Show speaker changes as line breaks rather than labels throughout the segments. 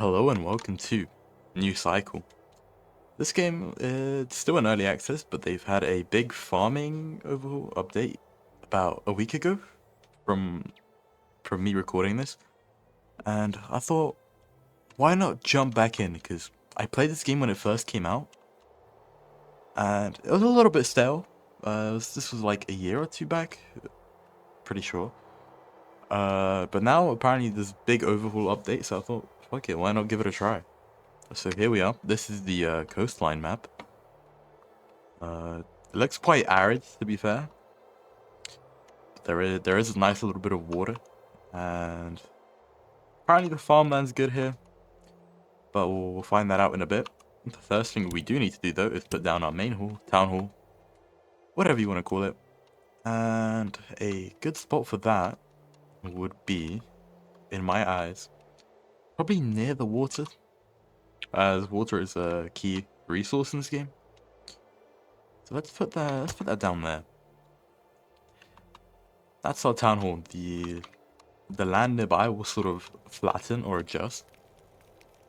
Hello and welcome to Newcycle. This game it's still in early access, but they've had a big farming overhaul update about a week ago from me recording this, and I thought, why not jump back in? Because I played this game when it first came out, and it was a little bit stale. This was like a year or two back, pretty sure. But now apparently there's big overhaul update, so I thought, fuck it, why not give it a try? So here we are. This is the coastline map. It looks quite arid, to be fair. There is a nice little bit of water, and apparently the farmland's good here, but we'll find that out in a bit. The first thing we do need to do though is put down our main hall, town hall, whatever you want to call it, and a good spot for that would be, in my eyes, probably near the water, as water is a key resource in this game. So let's put that down there. That's our town hall. The land nearby will sort of flatten or adjust,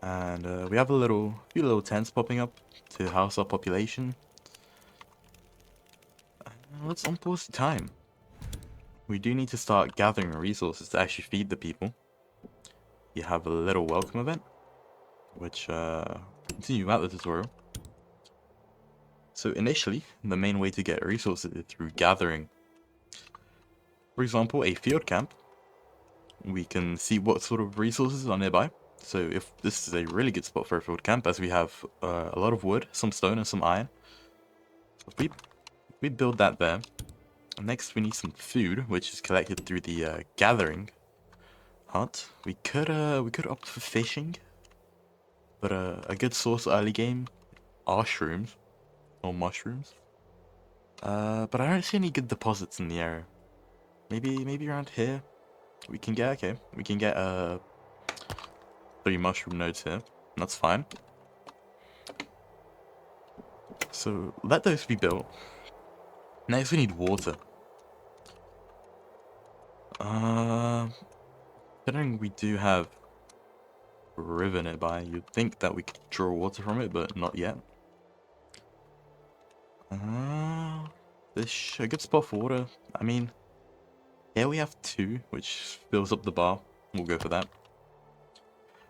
and we have few little tents popping up to house our population. Let's unpause the time. We do need to start gathering resources to actually feed the people. You have a little welcome event, which continue out the tutorial. So initially, the main way to get resources is through gathering. For example, a field camp. We can see what sort of resources are nearby. So if this is a really good spot for a field camp, as we have a lot of wood, some stone, and some iron. So if we build that there. Next, we need some food, which is collected through the gathering hut. We could opt for fishing, but a good source early game are shrooms or mushrooms. But I don't see any good deposits in the area. Maybe around here we can get 3 mushroom nodes here. That's fine. So let those be built. Next, we need water. Considering we do have a river nearby, you'd think that we could draw water from it, but not yet. This a good spot for water. I mean, here we have 2, which fills up the bar. We'll go for that.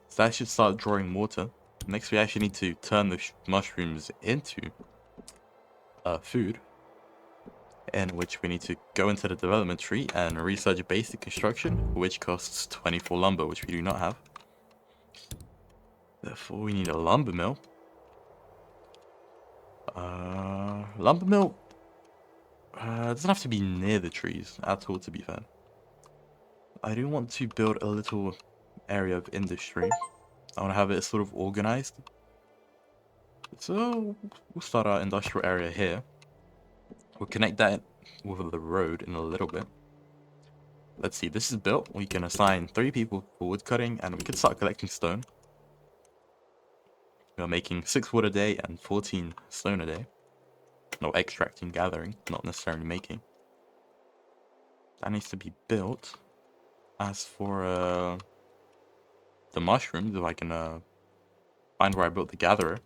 So that should start drawing water. Next, we actually need to turn the mushrooms into food, in which we need to go into the development tree and research basic construction, which costs 24 lumber, which we do not have. Therefore, we need a lumber mill. Lumber mill doesn't have to be near the trees at all, to be fair. I do want to build a little area of industry. I want to have it sort of organized. So we'll start our industrial area here. We'll connect that with the road in a little bit. Let's see, this is built. We can assign 3 people for wood cutting, and we can start collecting stone. We are making 6 wood a day and 14 stone a day. No, extracting, gathering, not necessarily making. That needs to be built. As for the mushrooms, if I can find where I built the gatherer.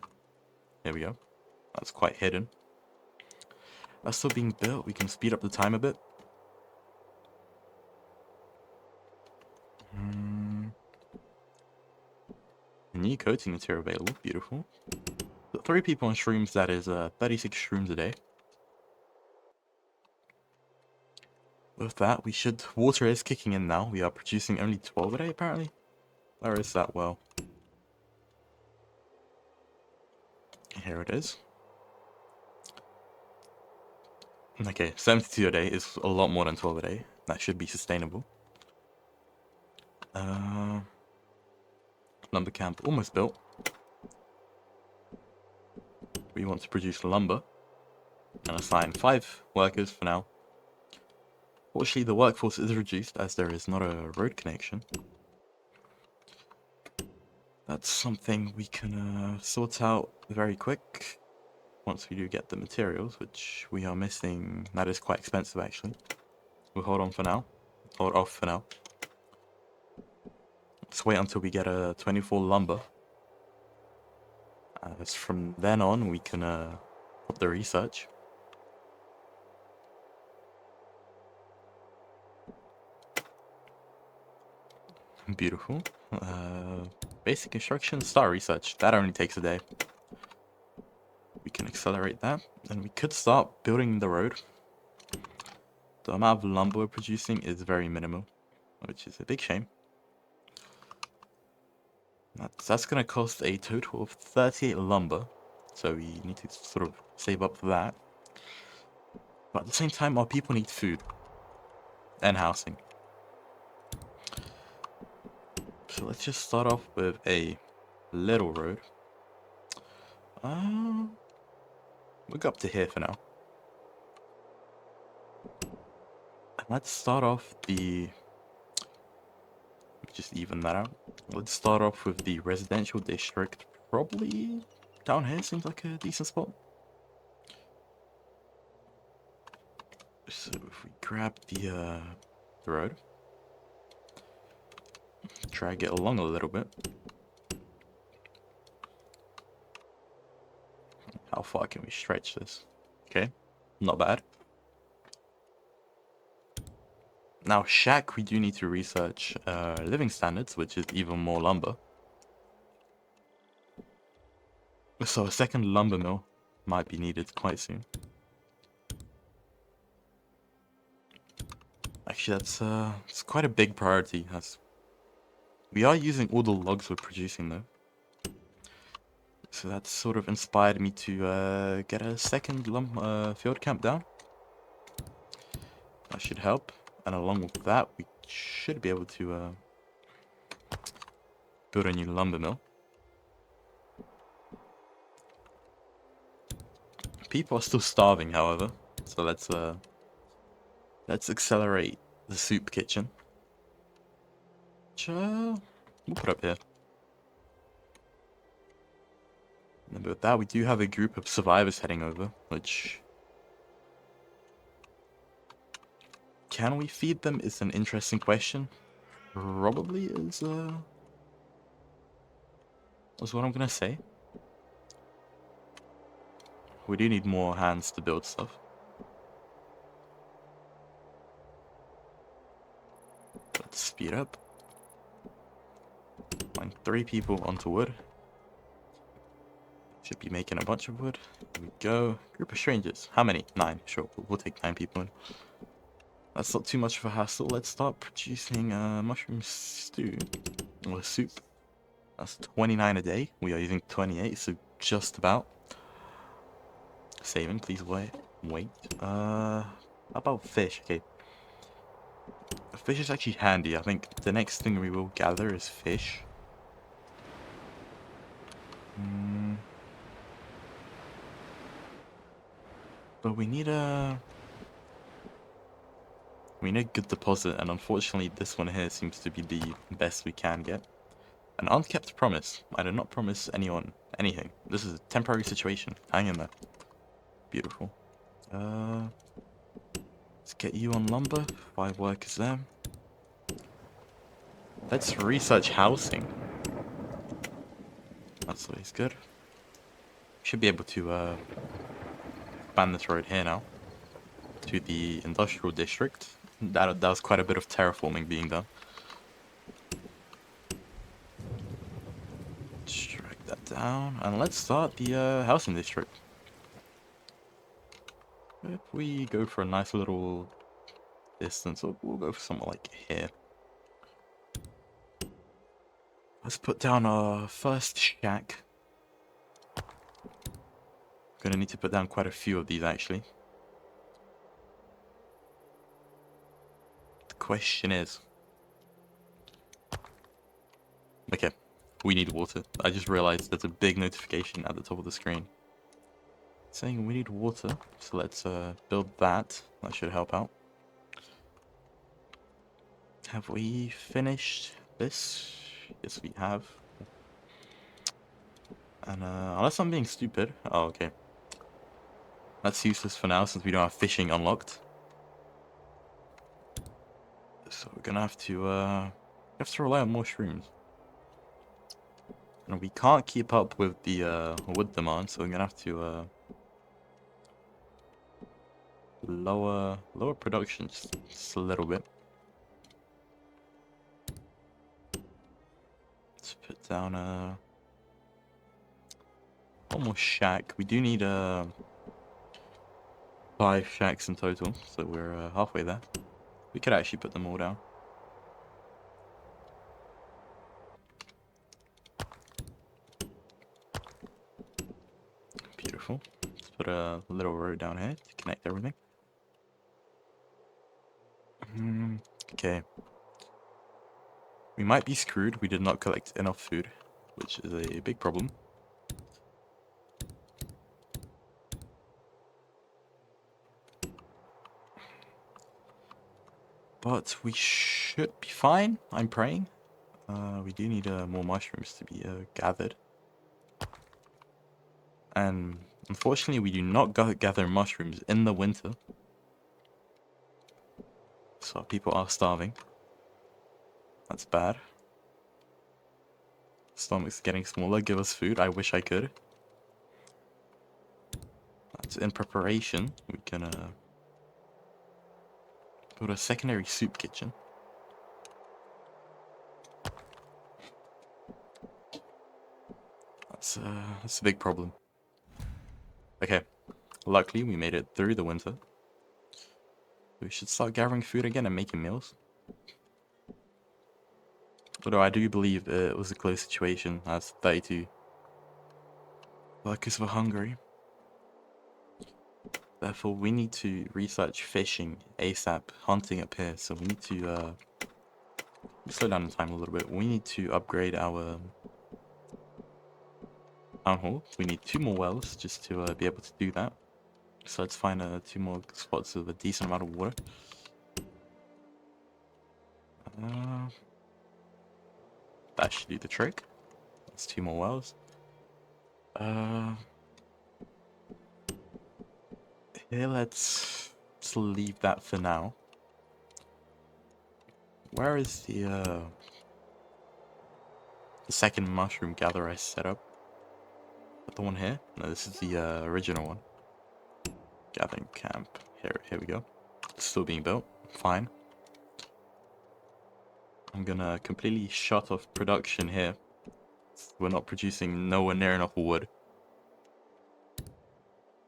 There we go. That's quite hidden. That's still being built. We can speed up the time a bit. New coating material available. Beautiful. 3 people on shrooms, that is 36 shrooms a day. With that, water is kicking in now. We are producing only 12 a day, apparently. Where is that well? Here it is. Okay, 72 a day is a lot more than 12 a day. That should be sustainable. Lumber camp almost built. We want to produce lumber and assign 5 workers for now. Fortunately, the workforce is reduced as there is not a road connection. That's something we can sort out very quick once we do get the materials, which we are missing. That is quite expensive, actually. We'll hold on for now. Hold off for now. Let's wait until we get a 24 lumber. As from then on, we can put the research. Beautiful. Basic construction, start research. That only takes a day. We can accelerate that, and we could start building the road. The amount of lumber we're producing is very minimal, which is a big shame. That's going to cost a total of 38 lumber, so we need to sort of save up for that. But at the same time, our people need food and housing. So let's just start off with a little road. We'll go up to here for now. Let's start off the... Just even that out. Let's start off with the residential district. Probably down here seems like a decent spot. So if we grab the road, drag it along a little bit. How far can we stretch this? Okay, not bad. Now, shack, we do need to research living standards, which is even more lumber. So a second lumber mill might be needed quite soon. Actually, it's quite a big priority. We are using all the logs we're producing though. So that sort of inspired me to get a second field camp down. That should help. And along with that, we should be able to build a new lumber mill. People are still starving, however. So let's accelerate the soup kitchen. Which, we'll put up here. And with that, we do have a group of survivors heading over, which... Can we feed them is an interesting question. Probably is what I'm gonna say. We do need more hands to build stuff. Let's speed up. Find 3 people onto wood. Should be making a bunch of wood. Here we go. Group of strangers. How many? 9. Sure, we'll take 9 people in. That's not too much of a hassle. Let's start producing mushroom stew. Or soup. That's 29 a day. We are using 28, so just about. Saving, please wait. How about fish? Okay. Fish is actually handy. I think the next thing we will gather is fish. But we need a good deposit, and unfortunately this one here seems to be the best we can get. An unkept promise. I did not promise anyone anything. This is a temporary situation. Hang in there. Beautiful. Let's get you on lumber. 5 workers there. Let's research housing. That's always good. Should be able to expand this road here now to the industrial district. That was quite a bit of terraforming being done. Let's drag that down, and let's start the housing district. If we go for a nice little distance, we'll go for somewhere like here. Let's put down our first shack. Gonna need to put down quite a few of these actually. The question is... Okay, we need water. I just realized there's a big notification at the top of the screen saying we need water, so let's build that. That should help out. Have we finished this? Yes, we have. And unless I'm being stupid. Oh, okay. That's useless for now since we don't have fishing unlocked. So we're gonna have to rely on more shrooms. And we can't keep up with the wood demand, so we're gonna have to lower production just a little bit. Let's put down one more shack. We do need 5 shacks in total, so we're halfway there. We could actually put them all down. Beautiful. Let's put a little road down here to connect everything. Okay. We might be screwed. We did not collect enough food, which is a big problem. But we should be fine, I'm praying. We do need more mushrooms to be gathered. And unfortunately, we do not gather mushrooms in the winter. So people are starving. That's bad. Stomach's getting smaller. Give us food. I wish I could. That's in preparation. We can build a secondary soup kitchen. That's a big problem. Okay. Luckily, we made it through the winter. We should start gathering food again and making meals. Although I do believe it was a close situation as 32 workers were hungry. Therefore, we need to research fishing ASAP, hunting up here. So we need to slow down the time a little bit. We need to upgrade our town hall. We need 2 more wells just to be able to do that. So let's find 2 more spots with a decent amount of water. That should do the trick. That's 2 more wells. Here, let's leave that for now. Where is the second mushroom gatherer I set up? Is that the one here? No, this is the original one. Gathering camp. Here we go. It's still being built. Fine. I'm gonna completely shut off production here. We're not producing nowhere near enough wood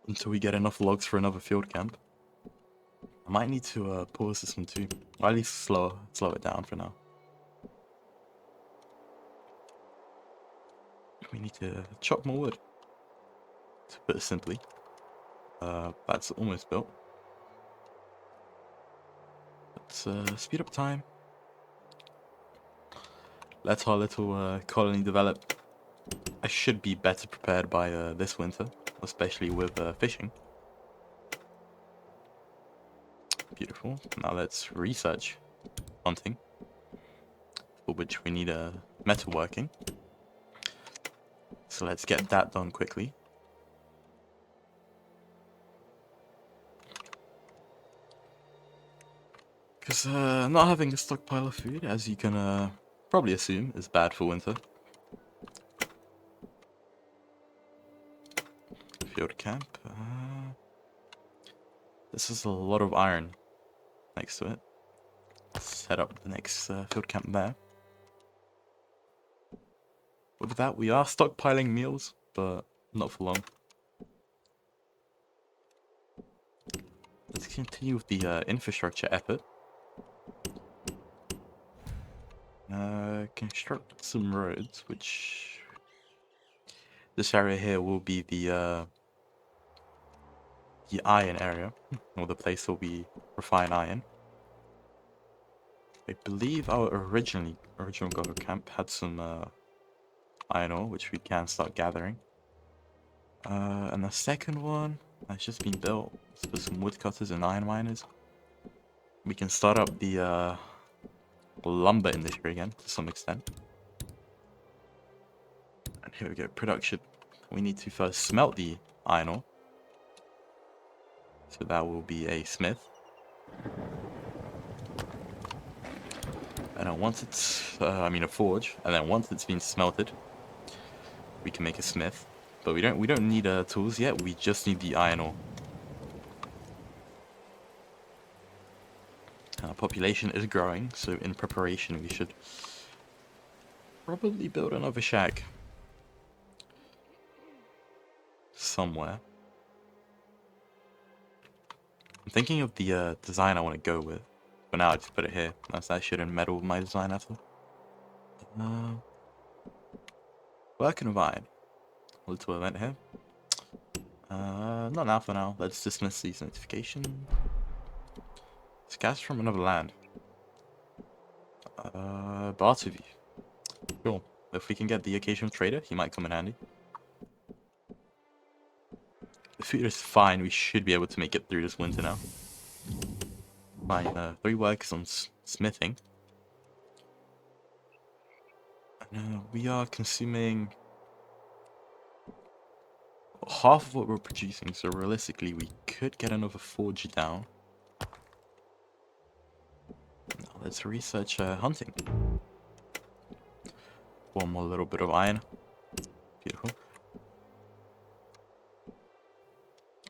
until we get enough logs for another field camp. I might need to pause this one too, or at least slow it down for now. We need to chop more wood, to put it simply. That's almost built. Let's speed up time. Let our little colony develop. I should be better prepared by this winter, especially with fishing. Beautiful. Now let's research hunting, for which we need a metalworking. So let's get that done quickly. Because not having a stockpile of food, as you can probably assume, is bad for winter. Field camp. This is a lot of iron next to it. Set up the next field camp there. With that, we are stockpiling meals, but not for long. Let's continue with the infrastructure effort. Construct some roads, which this area here will be the iron area, or the place where we refine iron. I believe our original Gogo camp had some iron ore, which we can start gathering. And the second one has just been built. Let's put some woodcutters and iron miners. We can start up the lumber industry again to some extent. And here we go, production. We need to first smelt the iron ore. So that will be a smith. And then once it's, a forge, and then once it's been smelted, we can make a smith. But we don't need tools yet. We just need the iron ore. Our population is growing, so in preparation we should probably build another shack somewhere. I'm thinking of the design I want to go with. For now, I just put it here. That shouldn't meddle with my design at all. Working with iron. A little event here. Not now for now. Let's dismiss these notifications. Scats from another land. Barter view. Cool. If we can get the occasional trader, he might come in handy. The food is fine. We should be able to make it through this winter now. Fine. 3 workers on smithing. We are consuming half of what we're producing, so realistically we could get another forge down. Now let's research hunting. One more little bit of iron. Beautiful.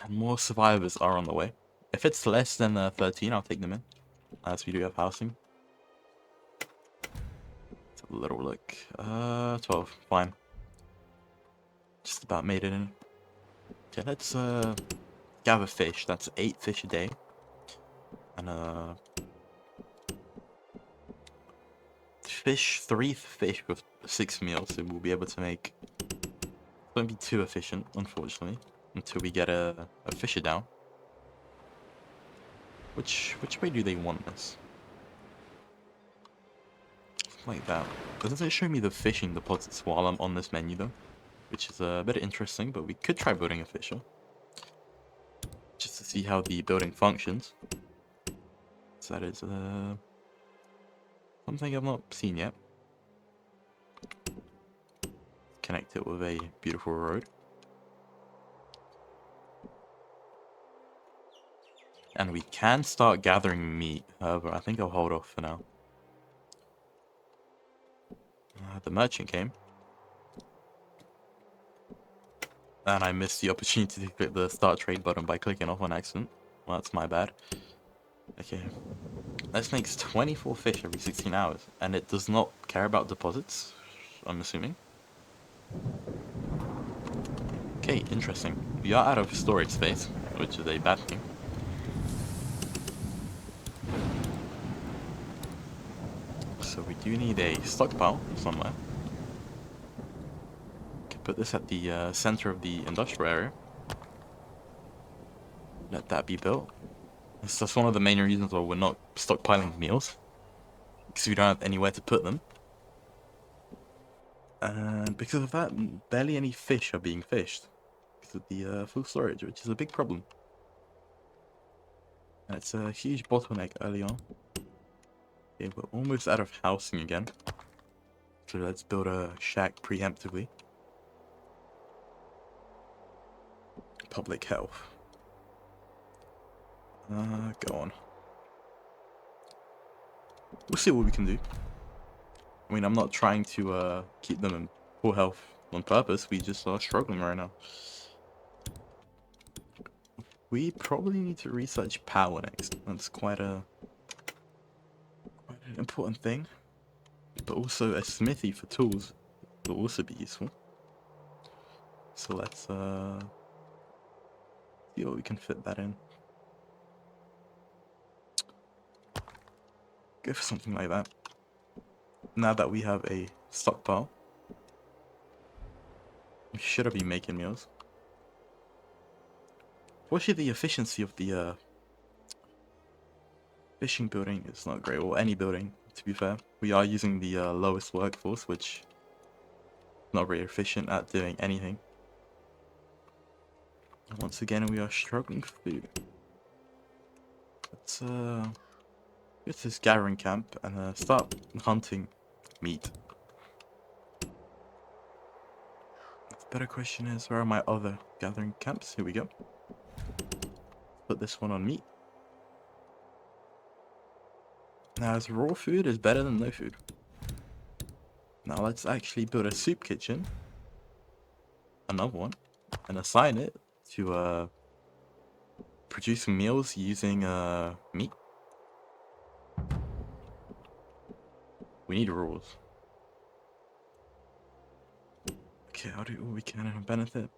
And more survivors are on the way. If it's less than 13, I'll take them in, as we do have housing. Let's have a little look. 12, fine. Just about made it in. Okay, let's gather fish. That's 8 fish a day. And fish, 3 fish with 6 meals, so we'll be able to make... It won't be too efficient, unfortunately, until we get a fisher down. Which way do they want this? Like that. Doesn't it show me the fishing deposits while I'm on this menu though? Which is a bit interesting, but we could try building a fisher. Just to see how the building functions. So that is something I've not seen yet. Connect it with a beautiful road. And we can start gathering meat, however, I think I'll hold off for now. The merchant came. And I missed the opportunity to click the start trade button by clicking off on accident. Well, that's my bad. Okay. This makes 24 fish every 16 hours. And it does not care about deposits, I'm assuming. Okay, interesting. We are out of storage space, which is a bad thing. So we do need a stockpile somewhere. Can put this at the center of the industrial area. Let that be built. That's one of the main reasons why we're not stockpiling meals. Because we don't have anywhere to put them. And because of that, barely any fish are being fished. Because of the full storage, which is a big problem. And it's a huge bottleneck early on. Okay, we're almost out of housing again. So let's build a shack preemptively. Public health. Go on. We'll see what we can do. I mean, I'm not trying to keep them in poor health on purpose. We just are struggling right now. We probably need to research power next. That's quite an important thing. But also a smithy for tools will also be useful. So let's see what we can fit that in. Go for something like that. Now that we have a stockpile, we should be making meals. Fortunately, the efficiency of the fishing building is not great, or any building, to be fair. We are using the lowest workforce, which is not very efficient at doing anything. And once again, we are struggling for food. Let's get to this gathering camp and start hunting meat. The better question is, where are my other gathering camps? Here we go. Put this one on meat. Now, as raw food is better than no food. Now let's actually build a soup kitchen. another one and assign it to producing meals using meat. We need rules. Okay, I'll do all we can and benefit.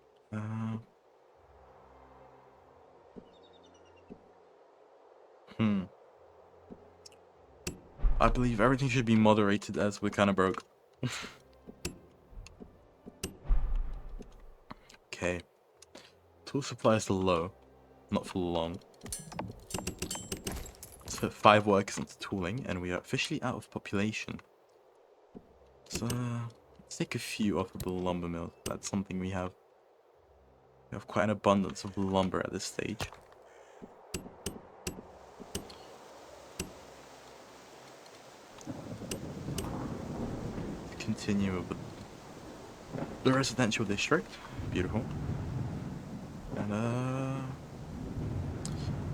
I believe everything should be moderated as we're kind of broke. Okay. Tool supply is low, not for long. Let's put 5 workers into tooling, and we are officially out of population. So, let's take a few off of the lumber mill. That's something we have. We have quite an abundance of lumber at this stage. Continue with the residential district. Beautiful. And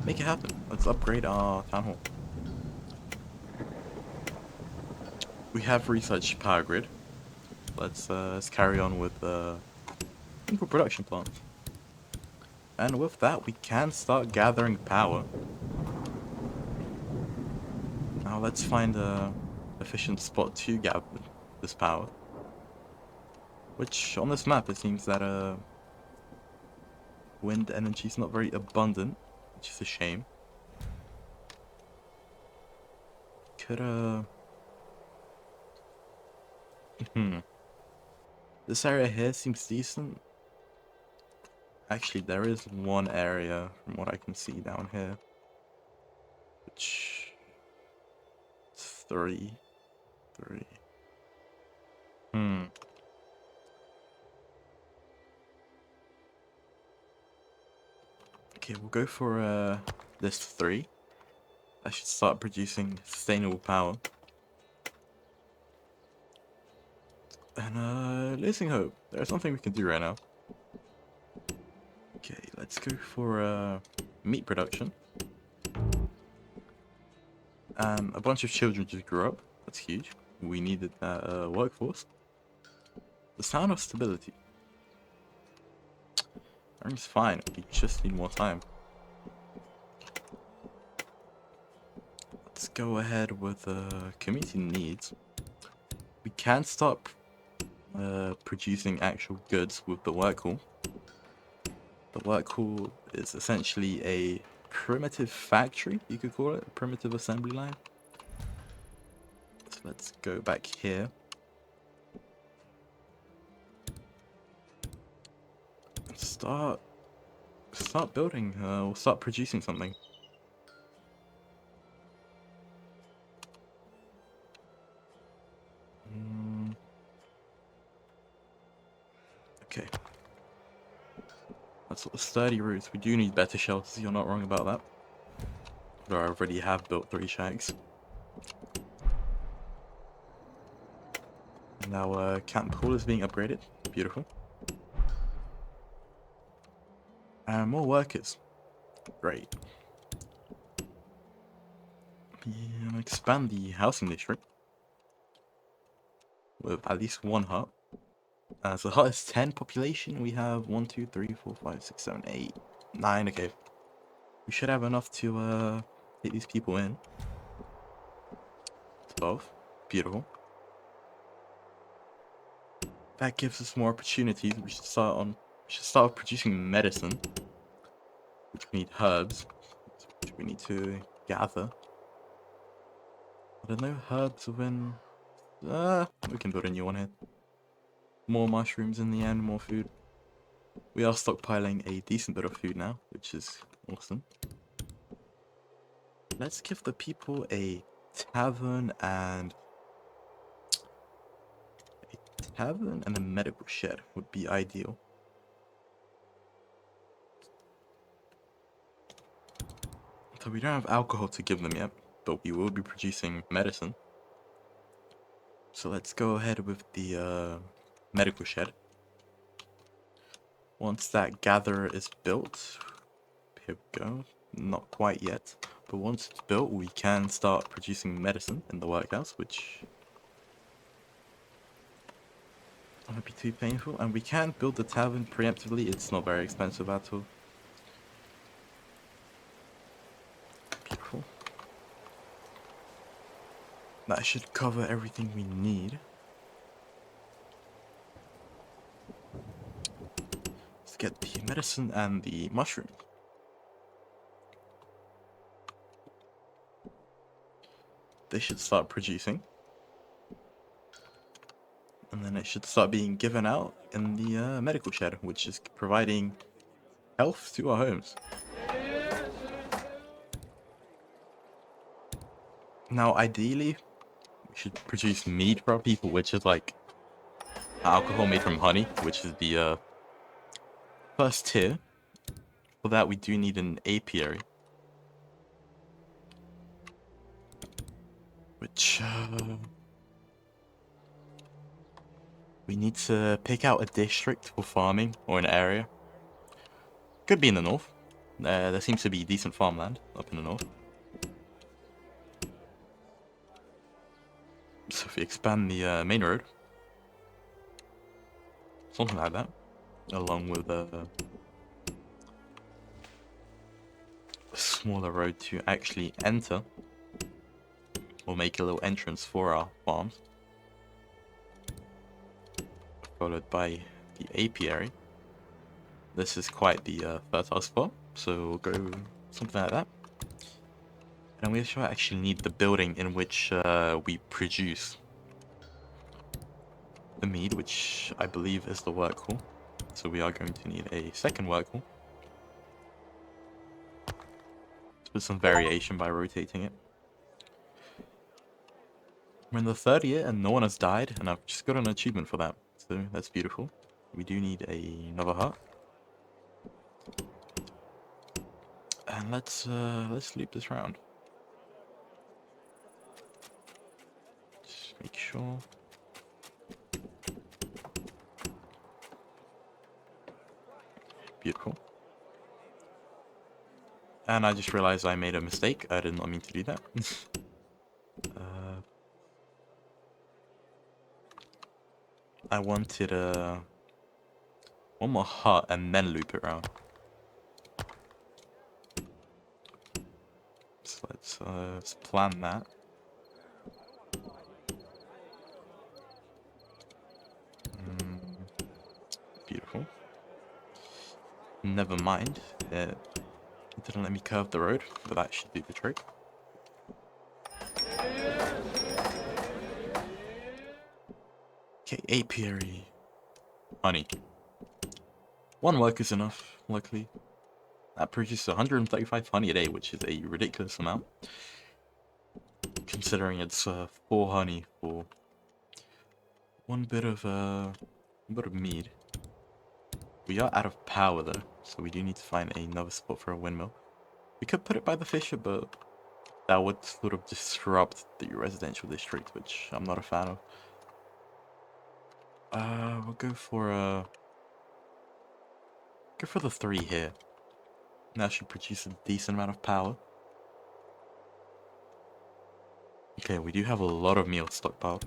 make it happen. Let's upgrade our town hall. We have researched power grid. Let's carry on with simple production plants. And with that, we can start gathering power. Now let's find a efficient spot to gather this power. Which on this map it seems that wind energy is not very abundant, which is a shame. Could this area here seems decent. Actually, there is one area from what I can see down here, which three. Okay, we'll go for this 3. I should start producing sustainable power. And losing hope. There's something we can do right now. Okay, let's go for meat production. A bunch of children just grew up. That's huge. We needed that workforce. The sound of stability. Everything's fine. We just need more time. Let's go ahead with community needs. We can start producing actual goods with the work hall. The work hall is essentially a primitive factory, you could call it, a primitive assembly line. So let's go back here. Start building, we'll start producing something. Okay. That's sort of sturdy roots. We do need better shelters, you're not wrong about that. But I already have built 3 shacks. Now camp hall is being upgraded. Beautiful. And more workers. Great. Yeah, expand the housing district with at least 1 hut. So the hut is 10 population. We have 1, 2, 3, 4, 5, 6, 7, 8, 9. Okay. We should have enough to take these people in. 12. Beautiful. That gives us more opportunities. We should start producing medicine, which we need herbs, which we need to gather. But there are no herbs within. We can build a new one here. More mushrooms in the end, more food. We are stockpiling a decent bit of food now, which is awesome. Let's give the people a tavern and a medical shed would be ideal. So we don't have alcohol to give them yet, but we will be producing medicine. So let's go ahead with the medical shed. Once that gatherer is built, here we go. Not quite yet, but once it's built, we can start producing medicine in the workhouse, which Won't be too painful, and we can build the tavern preemptively. It's not very expensive at all. Beautiful. That should cover everything we need. Let's get the medicine and the mushroom. They should start producing. And then it should start being given out in the medical shed, which is providing health to our homes. Now, ideally, we should produce mead for our people, which is like alcohol made from honey, which is the first tier. For that, we do need an apiary, which we need to pick out a district for farming or an area. Could be in the north. There seems to be decent farmland up in the north. So if we expand the main road, something like that, along with a smaller road to actually enter, we'll make a little entrance for our farms, followed by the apiary. This is quite the fertile spot, so we'll go something like that. And we actually need the building in which we produce the mead, which I believe is the work hall. So we are going to need a second work hall. With some variation by rotating it. We're in the third year and no one has died, and I've just got an achievement for that. So that's beautiful. We do need another hut. And let's loop this round. Just make sure. Beautiful. And I just realized I made a mistake. I did not mean to do that. I wanted one more hut and then loop it around. So let's plan that. Beautiful. Never mind. It didn't let me curve the road, but that should do the trick. Okay, apiary. Honey. One work is enough, luckily. That produces 135 honey a day, which is a ridiculous amount. Considering it's 4 honey for one bit of mead. We are out of power though, so we do need to find another spot for a windmill. We could put it by the fisher, but that would sort of disrupt the residential district, which I'm not a fan of. We'll go for the 3 here. That should produce a decent amount of power. Okay, we do have a lot of meal stockpiled.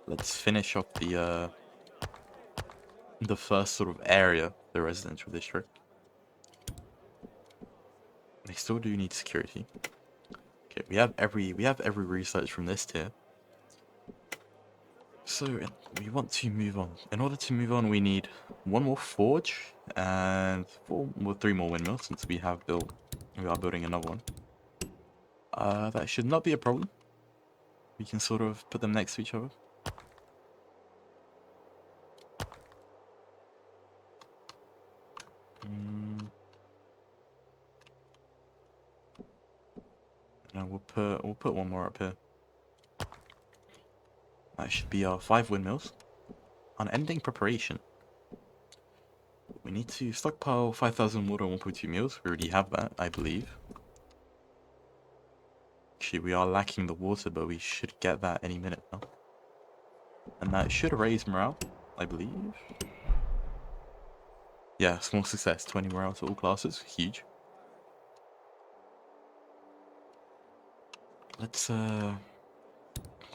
Let's finish off the first sort of area, the residential district. They still do need security. Okay, we have every research from this tier. So we want to move on. In order to move on, we need 1 more forge and 3 more windmills, since we are building another one. That should not be a problem. We can sort of put them next to each other. And we'll put 1 more up here. That should be our 5 windmills. Unending preparation. We need to stockpile 5,000 water and 1.2 meals. We already have that, I believe. Actually, we are lacking the water, but we should get that any minute now. And that should raise morale, I believe. Yeah, small success. 20 morale to all classes. Huge. Let's,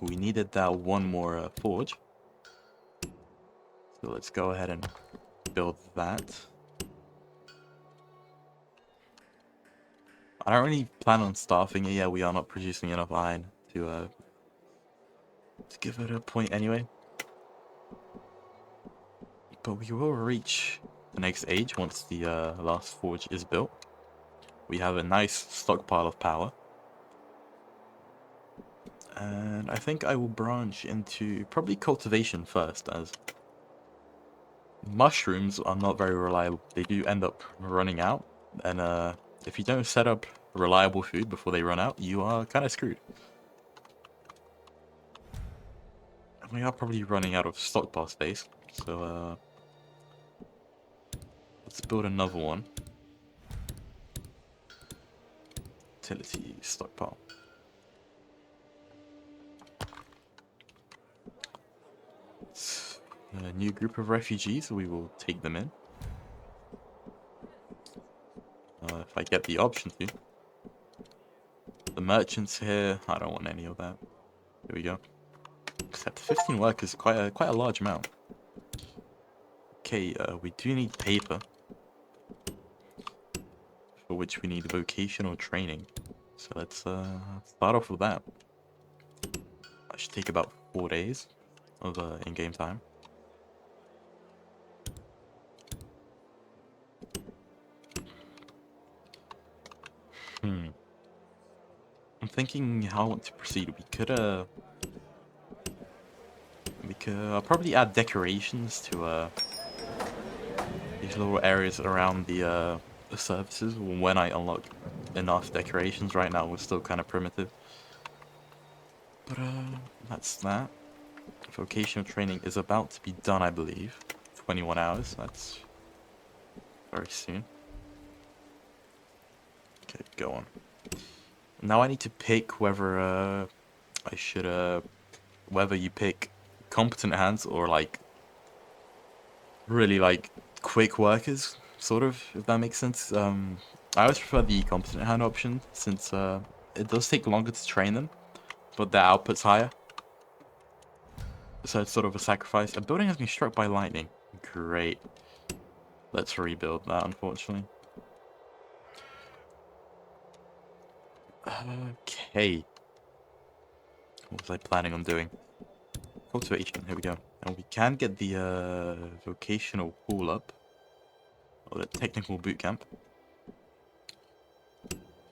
we needed that 1 more forge. So let's go ahead and build that. I don't really plan on staffing it yet. We are not producing enough iron to give it a point anyway. But we will reach the next age once the last forge is built. We have a nice stockpile of power. And I think I will branch into probably cultivation first, as mushrooms are not very reliable. They do end up running out, and if you don't set up reliable food before they run out, you are kind of screwed. And we are probably running out of stockpile space, so let's build another one. Utility stockpile. It's a new group of refugees, we will take them in. If I get the option to. The merchants here, I don't want any of that. Here we go. Except 15 workers, quite a large amount. Okay, we do need paper, for which we need vocational training. So let's start off with that. That should take about 4 days of in-game time. I'm thinking how I want to proceed. We could probably add decorations to these little areas around the surfaces when I unlock enough decorations. Right now we're still kind of primitive. But that's that. Vocational training is about to be done, I believe. 21 hours, that's very soon. Okay, go on. Now I need to pick whether I should whether you pick competent hands or like really like quick workers, sort of, if that makes sense. I always prefer the competent hand option since it does take longer to train them, but their output's higher. So it's sort of a sacrifice. A building has been struck by lightning. Great. Let's rebuild that, unfortunately. Okay. What was I planning on doing? Cultivation, here we go. And we can get the vocational pool up. Or the technical bootcamp.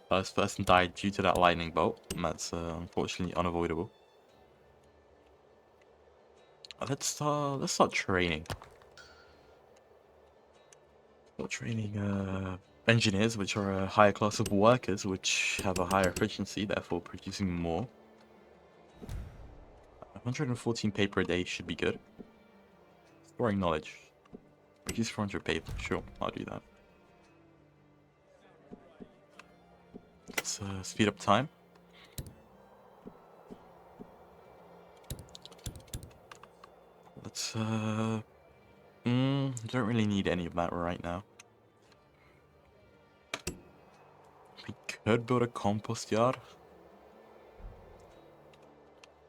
First person died due to that lightning bolt, and that's unfortunately unavoidable. Let's start training. Start training engineers, which are a higher class of workers, which have a higher efficiency, therefore producing more. 114 paper a day should be good. Storing knowledge. Produce 400 paper. Sure, I'll do that. Let's speed up time. Let's don't really need any of that right now. We could build a compost yard.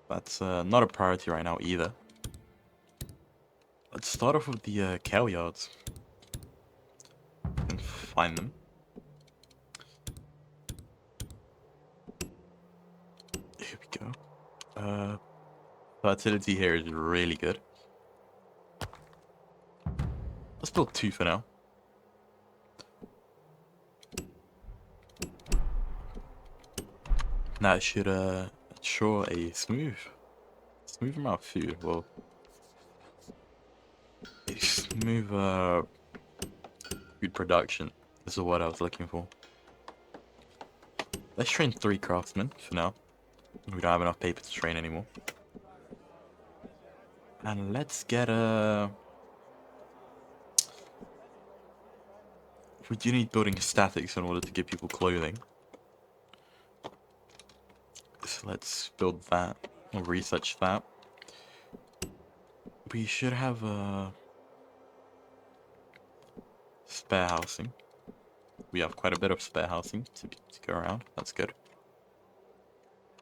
That's not a priority right now either. Let's start off with the cow yards. And find them. Here we go. Fertility here is really good. Let's build 2 for now. That should ensure a smooth amount of food. Well, a smooth food production is the word I was looking for. Let's train 3 craftsmen for now. We don't have enough paper to train anymore. And let's get we do need building statics in order to give people clothing. So let's build that, or research that. We should have spare housing. We have quite a bit of spare housing to go around. That's good.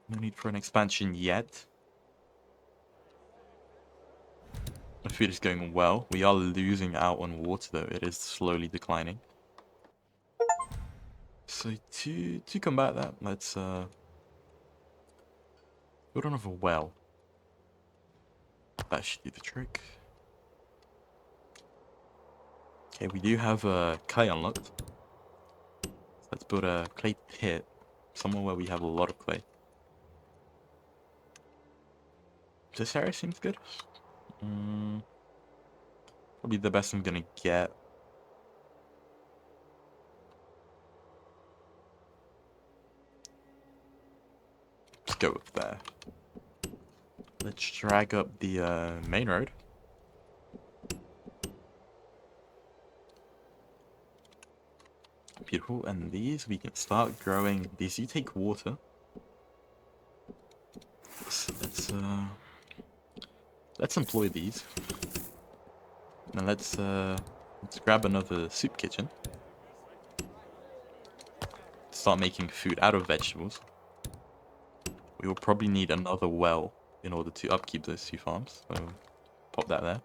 No need for an expansion yet. My food is going well. We are losing out on water though. It is slowly declining. So to combat that, let's build another well. That should do the trick. Okay, we do have clay unlocked. So let's build a clay pit somewhere where we have a lot of clay. This area seems good. Probably the best I'm gonna get. Let's go with that. Let's drag up the main road. Beautiful, and these we can start growing. These do take water. So let's employ these. Now let's grab another soup kitchen. Start making food out of vegetables. We will probably need another well in order to upkeep those two farms. So pop that there.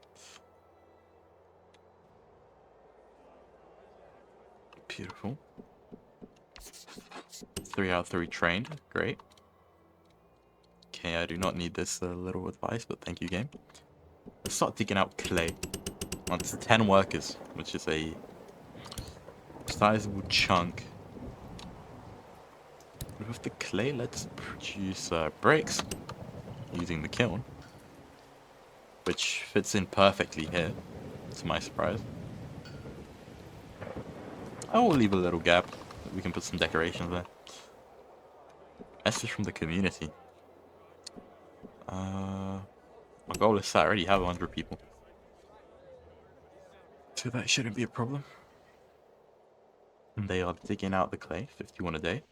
Beautiful. 3 out of 3 trained. Great. Okay, I do not need this little advice, but thank you, game. Let's start digging out clay. That's 10 workers, which is a sizable chunk. With the clay, let's produce bricks using the kiln, which fits in perfectly here, to my surprise. I will leave a little gap. We can put some decorations there. Message from the community. My goal is set. I already have 100 people, so that shouldn't be a problem. And they are digging out the clay, 51 a day.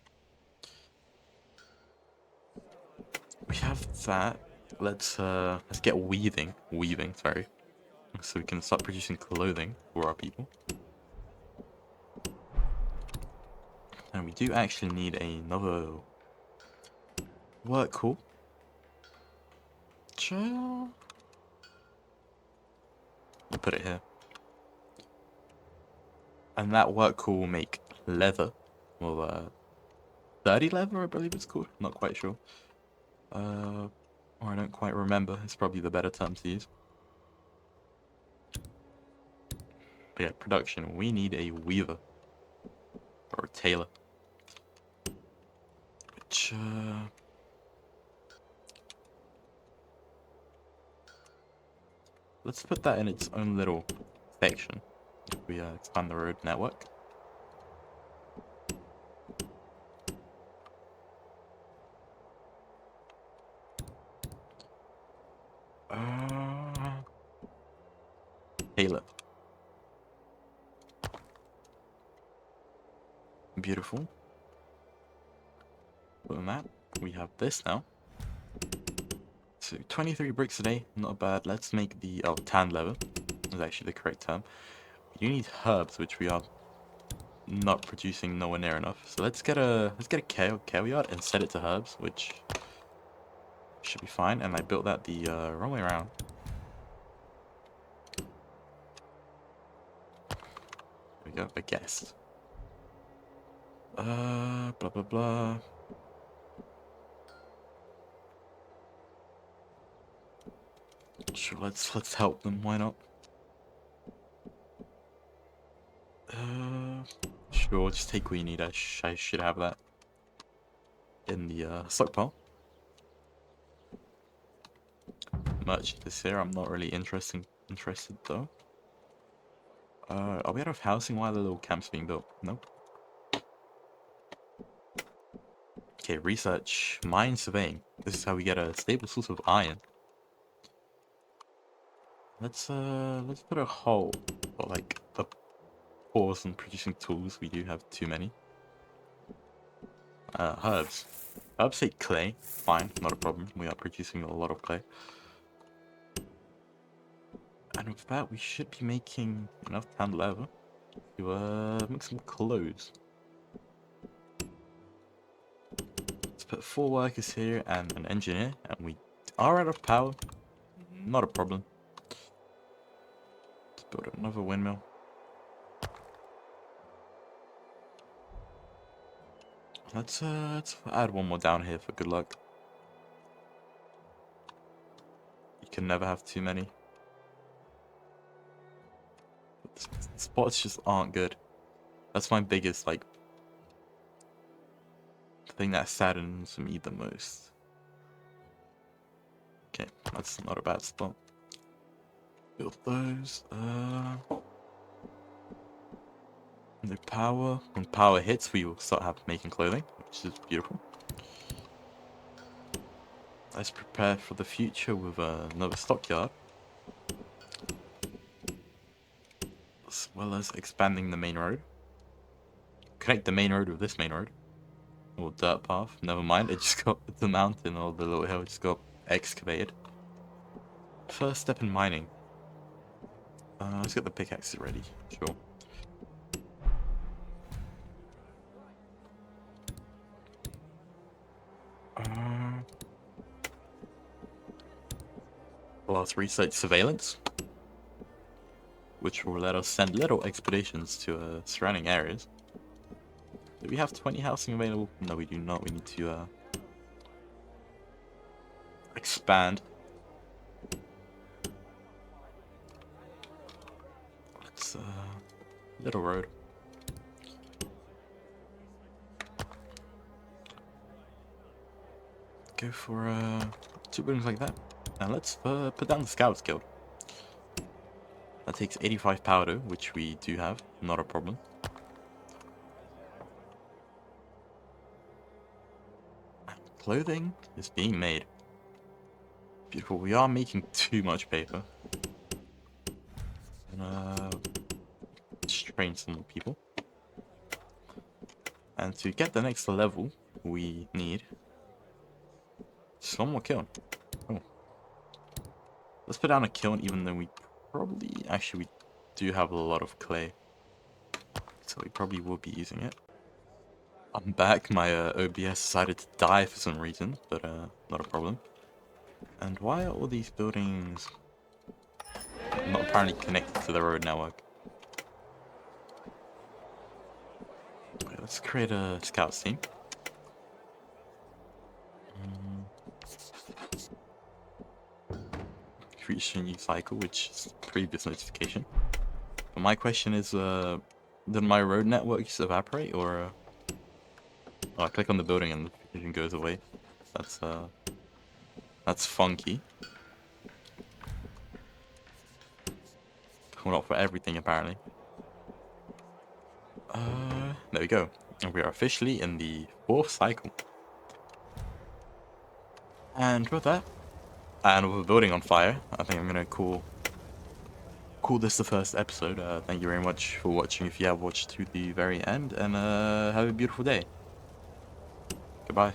We have that. Let's get weaving, sorry, so we can start producing clothing for our people. And we do actually need another work hall. We'll put it here. And that work hall will make leather. Well, 30 leather, I believe it's called. Not quite sure. Or I don't quite remember. It's probably the better term to use. But yeah, production. We need a weaver. Or a tailor. Which, let's put that in its own little section. If we expand the road network. Tailor. Beautiful. Other than that, we have this now. So 23 bricks a day, not bad. Let's make the tan leather is actually the correct term. We do need herbs, which we are not producing nowhere near enough. So let's get a kale yard and set it to herbs, which should be fine. And I built that the wrong way around. There we go, a guest. Blah blah blah. Sure, let's help them. Why not? Sure. Just take what you need. I should have that in the stockpile. Merchant is here. I'm not really interested though. Are we out of housing while the little camp's being built? Nope. Okay, research. Mine surveying. This is how we get a stable source of iron. Let's put a hole, or like a pause on producing tools. We do have too many. Herbs. Herbs say clay. Fine, not a problem. We are producing a lot of clay. And with that, we should be making enough tan leather to make some clothes. Let's put 4 workers here and an engineer, and we are out of power. Not a problem. build another windmill. Let's add one more down here for good luck. You can never have too many. The spots just aren't good. That's my biggest, like, thing that saddens me the most. Okay, that's not a bad spot. Build those. No power. When power hits, we will start making clothing, which is beautiful. Let's prepare for the future with another stockyard, as well as expanding the main road. Connect the main road with this main road. Or dirt path. Never mind, it just got the mountain or the little hill just got excavated. First step in mining. Let's get the pickaxes ready. Sure. Let's research surveillance, which will let us send little expeditions to surrounding areas. Do we have 20 housing available? No, we do not. We need to expand. It's a little road. Go for 2 buildings like that. Now let's put down the Scouts Guild. That takes 85 powder, which we do have, not a problem. Clothing is being made. Beautiful. We are making too much paper. Just train some more people. And to get the next level, we need just one more kiln. Oh. Let's put down a kiln, even though we probably... Actually, we do have a lot of clay. So we probably will be using it. I'm back. My OBS decided to die for some reason, but not a problem. And why are all these buildings not apparently connected to the road network? Okay, let's create a Scouts team. Reach a Newcycle, which is previous notification. But my question is, did my road network just evaporate, or... Oh, I click on the building and the notification goes away. That's funky. Well, not for everything, apparently. There we go. And we are officially in the 4th cycle. And with that, and with the building on fire, I think I'm gonna call this the first episode. Thank you very much for watching if you have watched to the very end, and have a beautiful day. Goodbye.